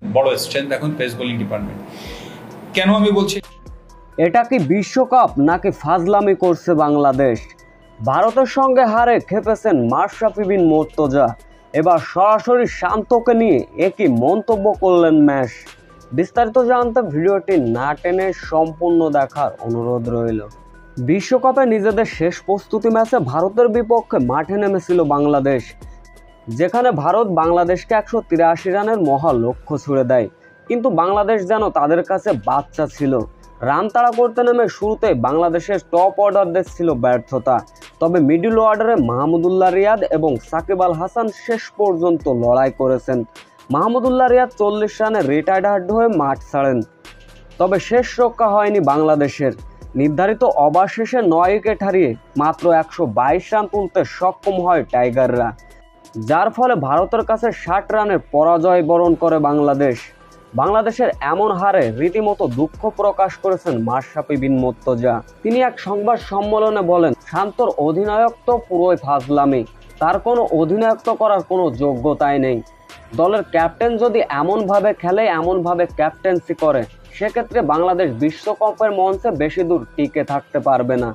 বড় স্ট্রেংথ এখন pace bowling department. কেন আমি বলছি এটা কি বিশ্বকাপ নাকি ফাজলামি করছে বাংলাদেশ? ভারতের সঙ্গে হারে খেপেছেন মাশরাফি বিন মুর্তজা। এবার সরাসরি শান্তকে নিয়ে একই মন্তব্য করলেন ম্যাশ। বিস্তারিত জানতে ভিডিওটি না টেনে সম্পূর্ণ দেখার অনুরোধ রইল। বিশ্বকাপে নিজেদের শেষ প্রস্তুতি ম্যাচে ভারতের বিপক্ষে মাঠে নেমেছিল বাংলাদেশ, যেখানে ভারত বাংলাদেশকে 183 রানের মহা লক্ষ্য ছুড়ে দেয়। কিন্তু বাংলাদেশ যেন তাদের কাছে বাচ্চা ছিল। রান তাড়া করতে নেমে শুরুতে বাংলাদেশের টপ অর্ডারদের ছিল ব্যর্থতা। তবে মিডল অর্ডারে মাহমুদুল্লাহ রিয়াদ এবং সাকিব আল হাসান শেষ পর্যন্ত লড়াই করেছেন। মাহমুদুল্লাহ রিয়াদ 40 রানে রিটায়ার্ড হয়ে মাঠ ছাড়েন। তবে শেষ রক্ষা হয়নি বাংলাদেশের। নির্ধারিত ওভার শেষে 9 উইকেট হারিয়ে মাত্র 122 রান তুলতে সক্ষম হয় টাইগাররা, যার ফলে ভারতের কাছে 60 রানের পরাজয় বরণ করে বাংলাদেশ। বাংলাদেশের এমন হারে রীতিমতো দুঃখ প্রকাশ করেছেন মাশরাফি বিন মুর্তজা। তিনি এক সংবাদ সম্মেলনে বলেন, শান্তর অধিনায়কত্ব পুরোই ফাজলামি, তার কোনো অধিনায়কত্ব করার কোনো যোগ্যতাই নেই। দলের ক্যাপ্টেন যদি এমনভাবে খেলে, এমনভাবে ক্যাপ্টেন্সি করে, সেক্ষেত্রে বাংলাদেশ বিশ্বকাপের মঞ্চে বেশি দূর টিকে থাকতে পারবে না।